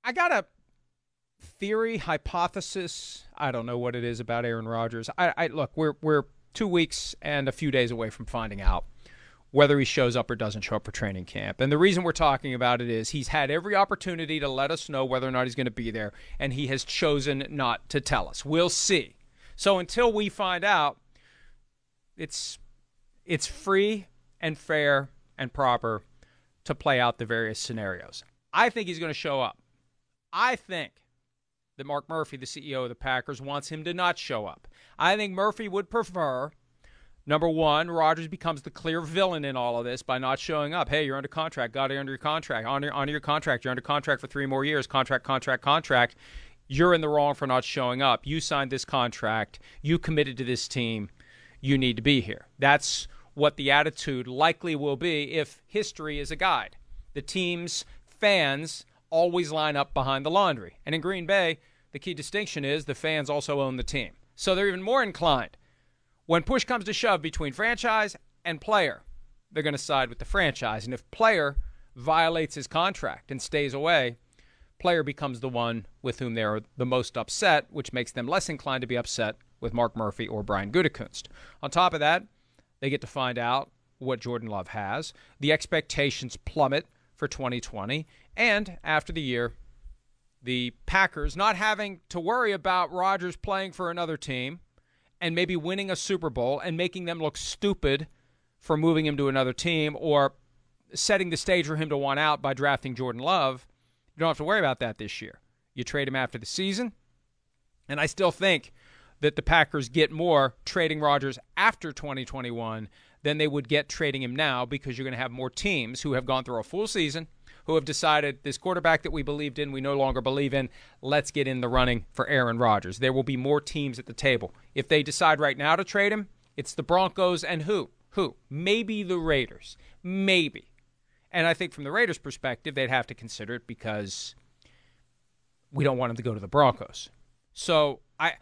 I got a theory, hypothesis. I don't know what it is about Aaron Rodgers. Look, we're 2 weeks and a few days away from finding out whether he shows up or doesn't show up for training camp. And the reason we're talking about it is he's had every opportunity to let us know whether or not he's going to be there, and he has chosen not to tell us. We'll see. So until we find out, it's free and fair and proper to play out the various scenarios. I think he's going to show up. I think that Mark Murphy, the CEO of the Packers, wants him to not show up. I think Murphy would prefer, number one, Rodgers becomes the clear villain in all of this by not showing up. Hey, you're under contract. Got it under your contract. Honor your contract. You're under contract for 3 more years. Contract. You're in the wrong for not showing up. You signed this contract. You committed to this team. You need to be here. That's what the attitude likely will be if history is a guide. The team's fans always line up behind the laundry. And in Green Bay, the key distinction is the fans also own the team. So they're even more inclined. When push comes to shove between franchise and player, they're going to side with the franchise. And if player violates his contract and stays away, player becomes the one with whom they're the most upset, which makes them less inclined to be upset with Mark Murphy or Brian Gutekunst. On top of that, they get to find out what Jordan Love has. The expectations plummet for 2020. And after the year, the Packers not having to worry about Rodgers playing for another team and maybe winning a Super Bowl and making them look stupid for moving him to another team or setting the stage for him to want out by drafting Jordan Love. You don't have to worry about that this year. You trade him after the season. And I still think that the Packers get more trading Rodgers after 2021 than they would get trading him now, because you're going to have more teams who have gone through a full season, who have decided this quarterback that we believed in, we no longer believe in. Let's get in the running for Aaron Rodgers. There will be more teams at the table. If they decide right now to trade him, it's the Broncos and who? Who? Maybe the Raiders. Maybe. And I think from the Raiders' perspective, they'd have to consider it because we don't want him to go to the Broncos. So I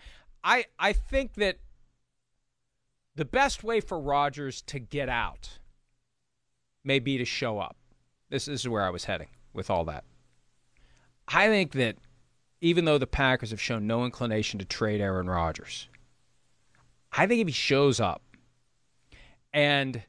think that the best way for Rodgers to get out may be to show up. This is where I was heading with all that. I think that even though the Packers have shown no inclination to trade Aaron Rodgers, I think if he shows up and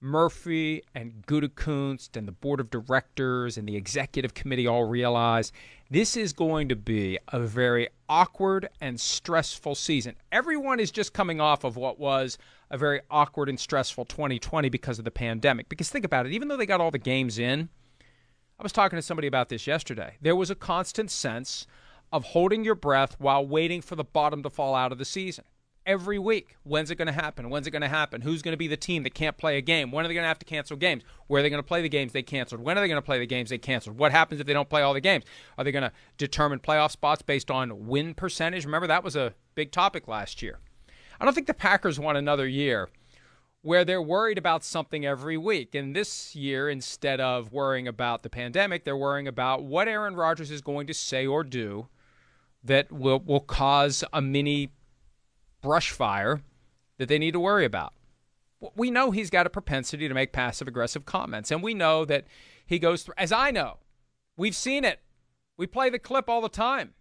Murphy and Gutekunst and the board of directors and the executive committee all realize this is going to be a very awkward and stressful season. Everyone is just coming off of what was a very awkward and stressful 2020 because of the pandemic. Because think about it, even though they got all the games in, I was talking to somebody about this yesterday. There was a constant sense of holding your breath while waiting for the bottom to fall out of the season. Every week, when's it going to happen? When's it going to happen? Who's going to be the team that can't play a game? When are they going to have to cancel games? Where are they going to play the games they canceled? When are they going to play the games they canceled? What happens if they don't play all the games? Are they going to determine playoff spots based on win percentage? Remember, that was a big topic last year. I don't think the Packers want another year where they're worried about something every week. And this year, instead of worrying about the pandemic, they're worrying about what Aaron Rodgers is going to say or do that will cause a mini brush fire that they need to worry about. We know he's got a propensity to make passive-aggressive comments, and we know that he goes through, as I know, we've seen it. We play the clip all the time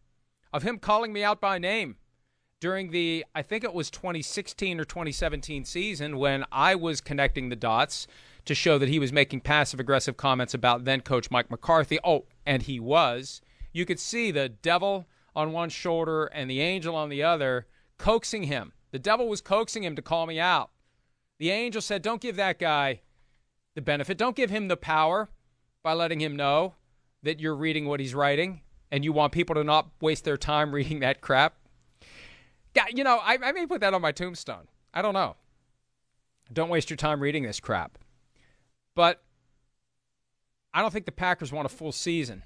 of him calling me out by name during the, I think it was 2016 or 2017 season, when I was connecting the dots to show that he was making passive-aggressive comments about then-coach Mike McCarthy. Oh, and he was. You could see the devil on one shoulder and the angel on the other coaxing him. The devil was coaxing him to call me out. The angel said, don't give that guy the benefit. Don't give him the power by letting him know that you're reading what he's writing and you want people to not waste their time reading that crap. Yeah, you know, I may put that on my tombstone. I don't know. Don't waste your time reading this crap. But I don't think the Packers want a full season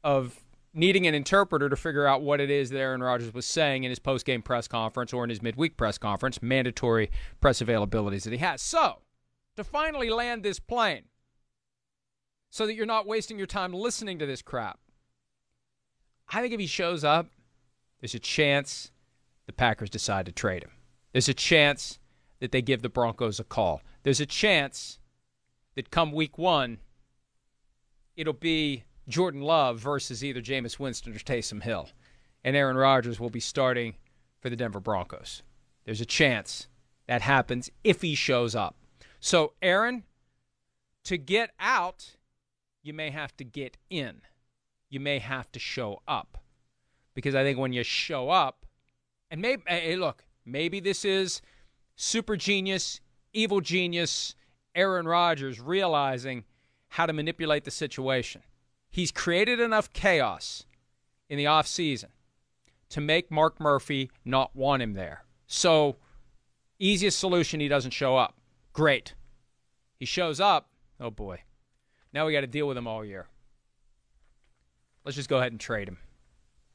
of needing an interpreter to figure out what it is that Aaron Rodgers was saying in his post-game press conference or in his midweek press conference, mandatory press availabilities that he has. So, to finally land this plane so that you're not wasting your time listening to this crap, I think if he shows up, there's a chance the Packers decide to trade him. There's a chance that they give the Broncos a call. There's a chance that come week 1, it'll be Jordan Love versus either Jameis Winston or Taysom Hill. And Aaron Rodgers will be starting for the Denver Broncos. There's a chance that happens if he shows up. So, Aaron, to get out, you may have to get in. You may have to show up. Because I think when you show up, and maybe, hey, look, maybe this is super genius, evil genius, Aaron Rodgers realizing how to manipulate the situation. He's created enough chaos in the offseason to make Mark Murphy not want him there. So, easiest solution, he doesn't show up. Great. He shows up. Oh, boy. Now we got to deal with him all year. Let's just go ahead and trade him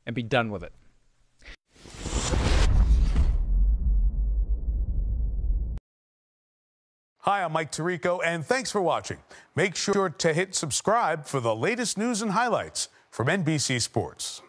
and be done with it. Hi, I'm Mike Tirico, and thanks for watching. Make sure to hit subscribe for the latest news and highlights from NBC Sports.